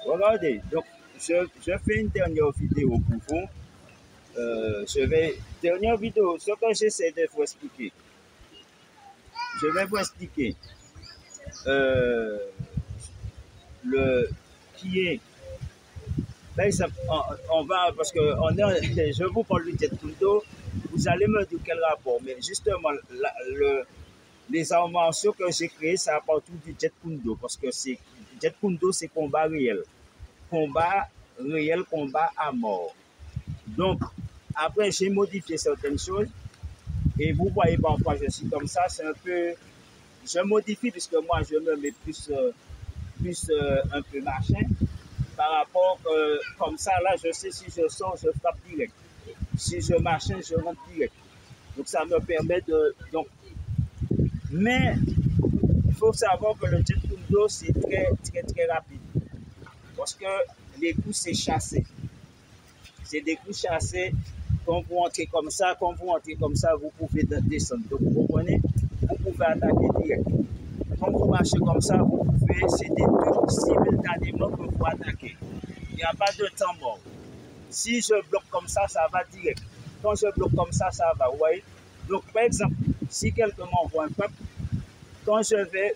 Regardez, donc je fais une dernière vidéo pour vous. Dernière vidéo, ce que j'essaie de vous expliquer. Je vais vous expliquer le qui est. Par exemple, on va, parce que je vous parle du Jet Kundo, vous allez me dire quel rapport, mais justement, les inventions que j'ai créées, c'est à partir du Jet Kundo, parce que Jet Kundo, c'est combat réel. Combat réel, combat à mort. Donc, après, j'ai modifié certaines choses, et vous voyez parfois, je suis comme ça, c'est un peu. Je modifie, puisque moi, je me mets plus un peu machin. Par rapport, comme ça, là, je sais si je sors, je frappe direct. Si je machin, je rentre direct. Donc, ça me permet de. Donc, mais il faut savoir que le Jet Kundo, c'est très, très, très rapide. Parce que les coups, c'est chassé. C'est des coups chassés. Quand vous entrez comme ça, vous pouvez descendre. Donc, vous comprenez? Vous pouvez attaquer direct. Quand vous marchez comme ça, vous pouvez, c'est des deux simultanément que vous attaquez. Il n'y a pas de temps mort. Si je bloque comme ça va direct. Quand je bloque comme ça va. Vous voyez? Donc, par exemple, si quelqu'un m'envoie un frappe, quand je vais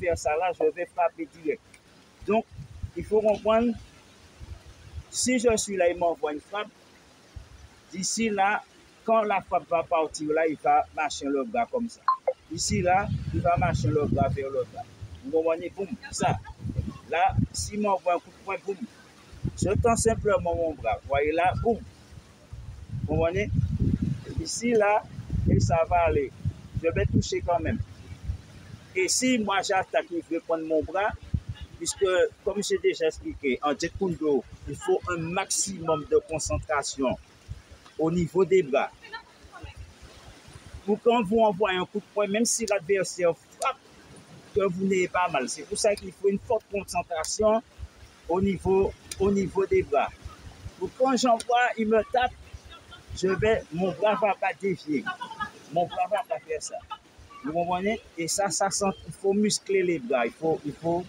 faire ça là, je vais frapper direct. Donc, il faut comprendre, si je suis là, il m'envoie une frappe, d'ici là, quand la frappe va partir là, il va marcher le bras comme ça. Ici là, il va marcher le bras vers le bas. Vous comprenez? Boum, ça. Là, s'il m'envoie un coup de poing, boum. Je tends simplement mon bras. Vous voyez là, boum. Vous comprenez? Ici là, et ça va aller. Je vais toucher quand même. Et si moi j'attaque, je vais prendre mon bras, puisque, comme j'ai déjà expliqué, en Jet Kundo, il faut un maximum de concentration au niveau des bras. Pour quand vous envoyez un coup de poing, même si l'adversaire frappe, que vous n'ayez pas mal. C'est pour ça qu'il faut une forte concentration au niveau des bras. Pour quand j'envoie, il me tape, mon bras ne va pas dévier. Mon bras ne va pas faire ça. Vous comprenez? Et ça il faut muscler les bras. Il faut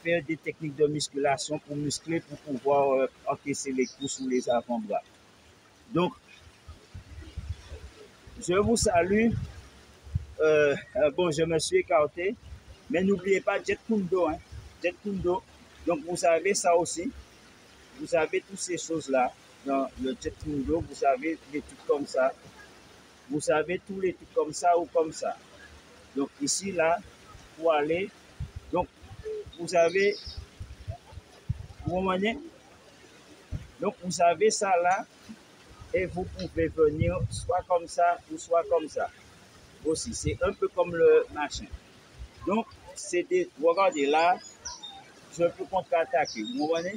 faire des techniques de musculation pour muscler, pour pouvoir encaisser les coups sous les avant-bras. Donc, je vous salue. Bon, je me suis écarté, mais n'oubliez pas Jet Kundo. Hein? Jet Kundo. Donc, vous avez ça aussi. Vous avez toutes ces choses-là dans le Jet Kundo. Vous avez des trucs comme ça. Vous avez tous les trucs comme ça ou comme ça. Donc, ici, là, pour aller. Donc, vous avez. Vous comprenez? Donc, vous avez ça là. Et vous pouvez venir soit comme ça ou soit comme ça. Aussi, c'est un peu comme le machin. Donc, regardez là, je peux contre-attaquer. Vous comprenez?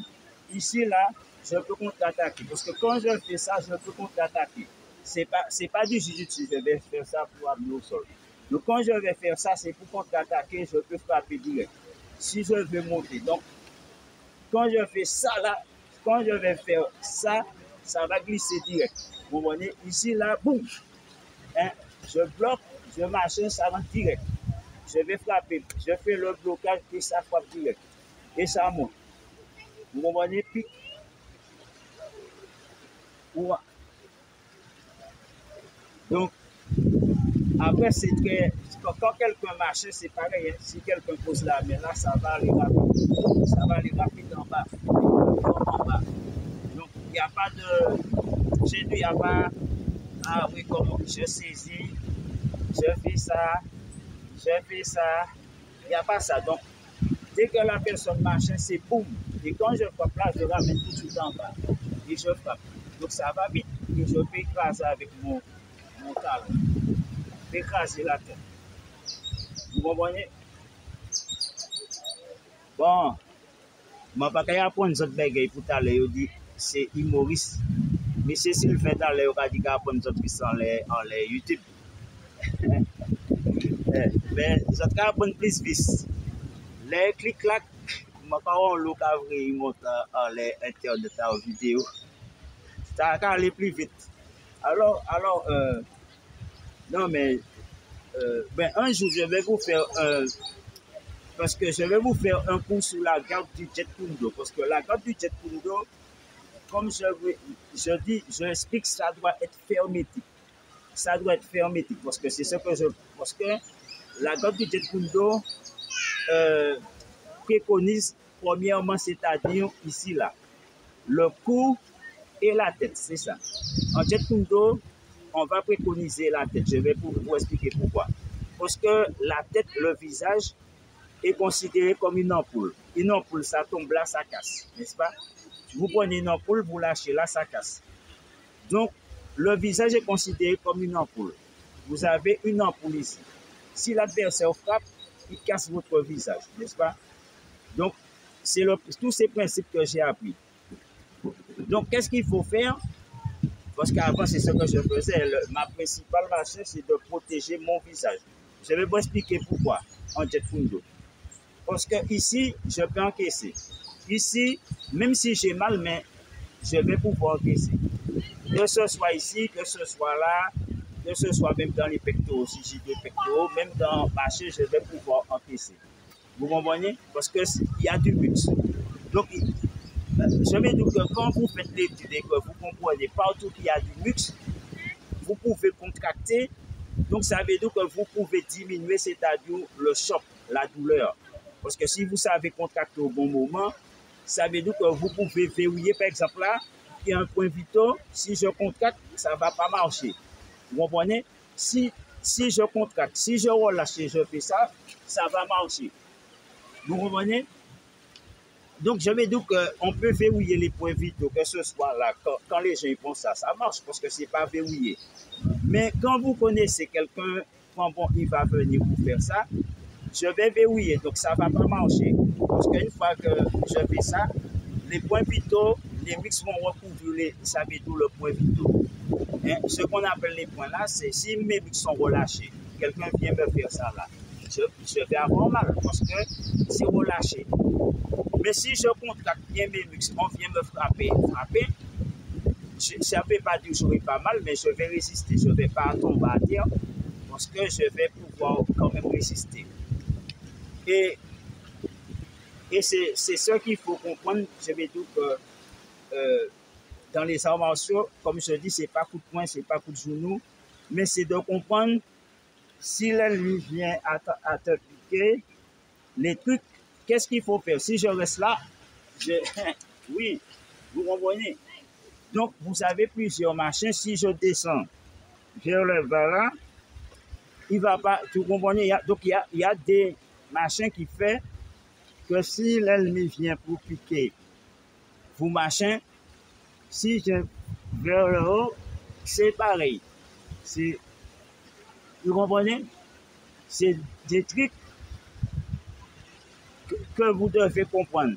Ici, là, je peux contre-attaquer. Parce que quand je fais ça, je peux contre-attaquer. C'est pas du jiu-jitsu, je vais faire ça pour amener au sol. Donc, quand je vais faire ça, c'est pour contre-attaquer, je peux frapper direct. Si je veux monter. Donc, quand je fais ça là, quand je vais faire ça, ça va glisser direct. Vous voyez, ici, là, boum. Hein? Je bloque, je marche, ça rentre direct. Je vais frapper, je fais le blocage et ça frappe direct. Et ça monte. Vous comprenez? Puis, donc, après, c'est très. Quand quelqu'un marche, c'est pareil. Hein? Si quelqu'un pose la main là, ça va aller rapide. Ça va aller rapide en bas. En bas. Donc, il n'y a pas de. Chez lui, il n'y a pas. Ah oui, comment je saisis, je fais ça. Il n'y a pas ça. Donc, dès que la personne marche, c'est boum. Et quand je frappe là, je ramène tout de suite en bas. Et je frappe. Donc, ça va vite. Et je peux écraser avec mon talon. Écraser la tête. Vous comprenez? Bon, je ne vais pas apprendre cette bagaille pour t'aller. C'est humoriste. Mais c'est Sylvain d'aller, on va dire apprendre cette qui sont en YouTube. Mais ça va apprendre plus vite. Les clics-clacs, je ne vais pas avoir l'occasion de monter en internet en vidéo. Ça va aller plus vite. Alors, non mais, ben un jour je vais vous faire parce que je vais vous faire un cours sur la garde du Jeet Kune Do. Parce que la garde du Jeet Kune Do, comme je dis, je explique, ça doit être hermétique. Ça doit être hermétique parce que c'est ce que je. Parce que la garde du Jeet Kune Do préconise, premièrement, c'est-à-dire ici, là, le cou et la tête, c'est ça. En Jeet Kune Do, on va préconiser la tête. Je vais vous expliquer pourquoi. Parce que la tête, le visage, est considéré comme une ampoule. Une ampoule, ça tombe là, ça casse, n'est-ce pas? Vous prenez une ampoule, vous lâchez là, ça casse. Donc, le visage est considéré comme une ampoule. Vous avez une ampoule ici. Si l'adversaire frappe, il casse votre visage, n'est-ce pas? Donc, c'est tous ces principes que j'ai appris. Donc, qu'est-ce qu'il faut faire? Parce qu'avant, c'est ce que je faisais. Ma principale recherche, c'est de protéger mon visage. Je vais vous expliquer pourquoi en Jeet Kune Do. Parce que ici, je peux encaisser. Ici, même si j'ai mal, mais je vais pouvoir encaisser. Que ce soit ici, que ce soit là, que ce soit même dans les pectoraux, si j'ai des pectoraux, même dans ma chaise, je vais pouvoir encaisser. Vous comprenez? Parce qu'il y a du muscle. Donc, je vais dire que quand vous faites l'étude et que vous comprenez partout qu'il y a du muscle, vous pouvez contracter. Donc, ça veut dire que vous pouvez diminuer, c'est-à-dire le choc, la douleur. Parce que si vous savez contracter au bon moment, ça veut dire que vous pouvez verrouiller. Par exemple, là, il y a un point vital. Si je contracte, ça ne va pas marcher. Vous comprenez? Si je contracte, si je relâche et je fais ça, ça va marcher. Vous comprenez? Donc, je vais dire qu'on peut verrouiller les points vitaux, que ce soit là, quand les gens font ça, ça marche parce que ce n'est pas verrouillé. Mais quand vous connaissez quelqu'un, quand bon, il va venir vous faire ça, je vais verrouiller, donc ça ne va pas marcher. Parce qu'une fois que je fais ça, les points vitaux, les mix vont recouvrir ça veut dire le point vitaux. Hein? Ce qu'on appelle les points là, c'est si mes mix sont relâchés, quelqu'un vient me faire ça là, je vais avoir mal parce que c'est relâché. Mais si je contracte bien mes mix, on vient me frapper, ça ne veut pas dire que j'aurai pas mal, mais je vais résister. Je ne vais pas tomber à terre parce que je vais pouvoir quand même résister. Et c'est ce qu'il faut comprendre. Je vais dire que dans les arts martiaux, comme je dis, ce n'est pas coup de poing, ce n'est pas coup de genou, mais c'est de comprendre si l'ennemi vient à te piquer, les trucs, qu'est-ce qu'il faut faire? Si je reste là, oui, vous comprenez? Donc, vous avez plusieurs machins. Si je descends vers le bas là, il va pas, vous comprenez? Donc, il y a des machins qui font que si l'ennemi vient pour piquer vous machin, si je vers le haut, c'est pareil. Vous comprenez? C'est des trucs que vous devez comprendre.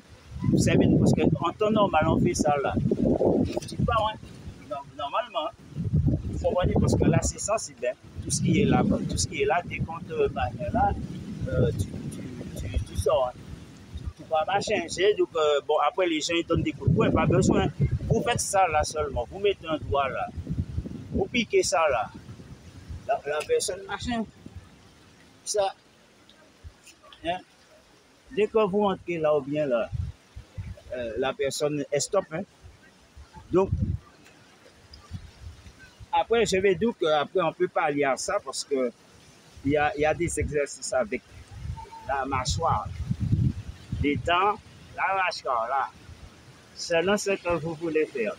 Vous savez, parce qu'en temps normal, on fait ça là. Je dis pas, hein? Normalement, vous comprenez, parce que là, c'est sensible. Hein? Tout ce qui est là, dès qu'on te bat là, tu sors. Hein? Tu vas machin. Donc, bon, après, les gens ils donnent des coups de poing, pas besoin. Vous faites ça là seulement. Vous mettez un doigt là. Vous piquez ça là. La personne machin. Ça. Hein? Dès que vous entrez là ou bien là, la personne est stop. Hein? Donc, après, je vais dire qu'après, on peut pas aller à ça parce que il y a des exercices avec la mâchoire, les dents, la mâchoire là. Selon ce que vous voulez faire.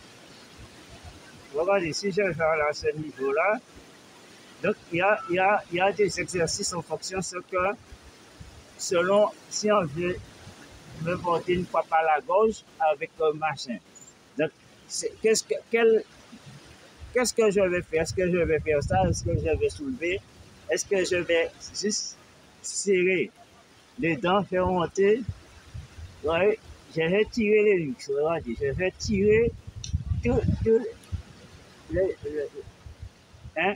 Regardez, si je vais à ce niveau-là, donc il y a des exercices en fonction de ce que, selon si on veut me porter une fois par la gorge avec un machin. Donc, qu'est-ce que je vais faire? Est-ce que je vais faire ça? Est-ce que je vais soulever? Est-ce que je vais juste serrer les dents, faire monter? Oui, je vais tirer les luxe. Regardez, je vais tirer tout hein?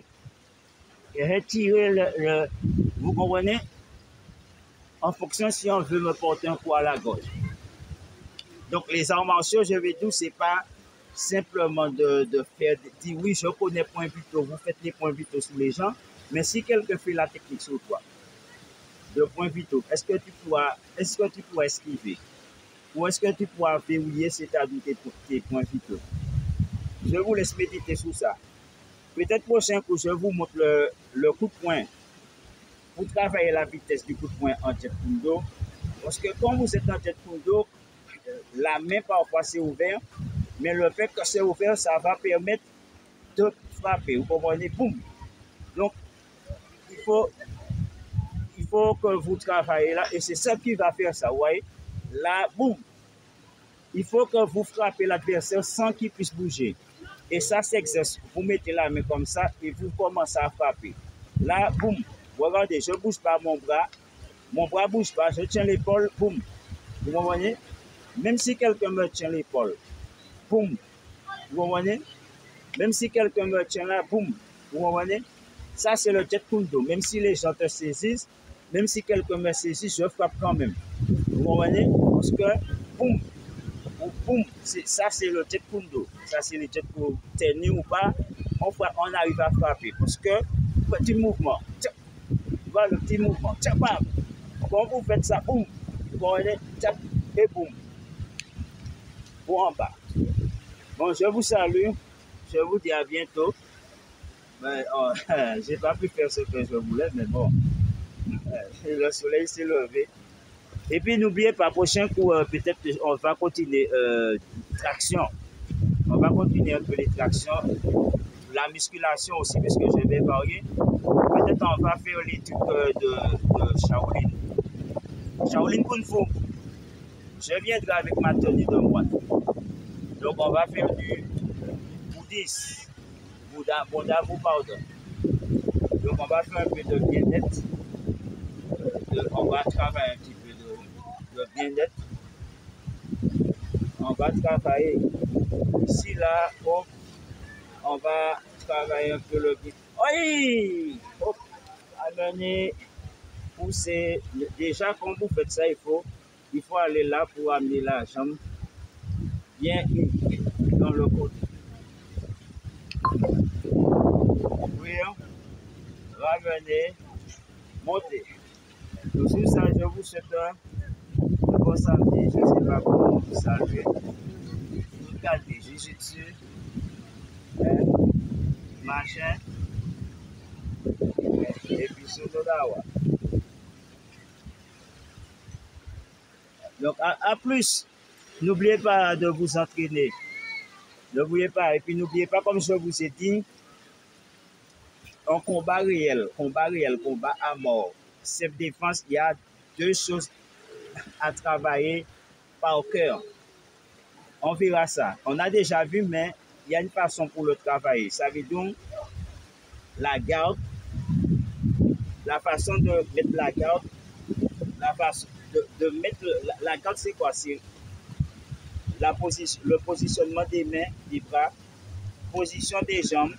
Je vais tirer vous comprenez? En fonction si on veut me porter un coup à la gorge. Donc, les arts martiaux, je vais dire, c'est pas simplement de faire, dire oui, je connais point vitaux, vous faites les points vitaux sur les gens, mais si quelqu'un fait la technique sur toi, de points vitaux, est-ce que tu pourras esquiver? Ou est-ce que tu pourras verrouiller, c'est-à-dire tes points vitaux? Je vous laisse méditer sur ça. Peut-être prochain coup, je vous montre le coup de poing pour travailler la vitesse du coup de poing en jet kundo. Parce que quand vous êtes en jet kundo, la main parfois c'est ouvert, mais le fait que c'est ouvert, ça va permettre de frapper. Vous comprenez? Boum! Donc, il faut, il faut que vous travaillez là, et c'est ça qui va faire ça, vous voyez? Là, boum! Il faut que vous frappez l'adversaire sans qu'il puisse bouger. Et ça s'exerce. Vous mettez la main comme ça et vous commencez à frapper. Là, boum! Regardez, je ne bouge pas mon bras ne bouge pas, je tiens l'épaule, boum. Vous comprenez? Même si quelqu'un me tient l'épaule, boum. Vous comprenez? Même si quelqu'un me tient là, boum. Vous comprenez? Ça, c'est le jet kundo. Même si les gens te saisissent, même si quelqu'un me saisit, je frappe quand même. Vous comprenez? Parce que, boum, boum, ça, c'est le jet kundo. Ça, c'est le jet pour tenir ou pas. On arrive à frapper. Parce que, petit mouvement, voilà le petit mouvement, bam. Quand vous faites ça, boum, vous comprenez? Et boum. Pour en bas. Bon, je vous salue. Je vous dis à bientôt. Mais je n'ai pas pu faire ce que je voulais, mais bon. Le soleil s'est levé. Et puis n'oubliez pas, prochain coup, peut-être on va continuer traction. On va continuer un peu les tractions. La musculation aussi, parce que je vais varier. Peut-être on va faire les trucs de Shaolin. Shaolin Kung Fu. Je viendrai avec ma tenue de moine. Donc on va faire du bouddhisme. Bouddha vous pardonne. Donc on va faire un peu de bien-être. On va travailler un petit peu de bien-être. On va travailler ici, là, hop. On va travailler un peu le bien. Oui! Hop! Amener, pousser. Déjà, quand vous faites ça, il faut aller là pour amener la jambe bien dans le côté. Ouvrir, ramener, monter. Donc, sur ça, je vous souhaite un bon samedi. Je ne sais pas comment vous saluer. Regardez, Jiu-Jitsu, machin, et puis Sotodawa. Donc, à plus. N'oubliez pas de vous entraîner. N'oubliez pas. Et puis, n'oubliez pas, comme je vous ai dit, un combat réel, combat à mort. Self-défense, il y a deux choses à travailler par cœur. On verra ça. On a déjà vu, mais il y a une façon pour le travailler. Ça veut dire la garde, la façon de mettre la garde, la façon de mettre la garde, c'est quoi? C'est le positionnement des mains, des bras, position des jambes,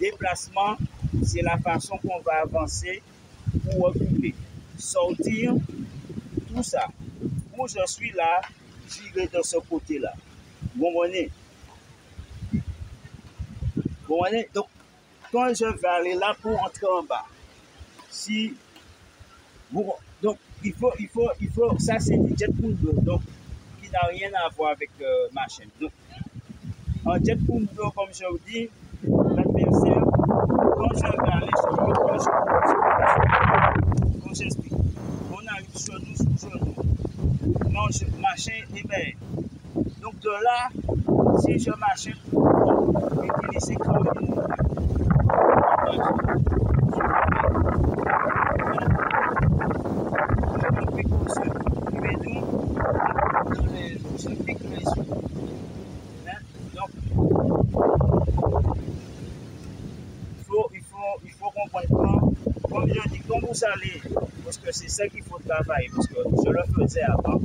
déplacement, c'est la façon qu'on va avancer pour reculer, sortir, tout ça. Où je suis là, j'irai de ce côté-là. Vous comprenez? Vous comprenez? Donc, quand je vais aller là pour entrer en bas, si vous, donc il faut, ça c'est du jet kundo, donc qui n'a rien à voir avec ma chaîne. Donc, en jet kundo, comme je vous dis, l'adversaire, quand je vais aller sur le quand j'explique, on arrive sur nous, machin et bien. Donc de là, si je marche, utiliser comme il faut comprendre comme je dis, quand vous allez, parce que c'est ça qu'il faut travailler, parce que je le faisais avant,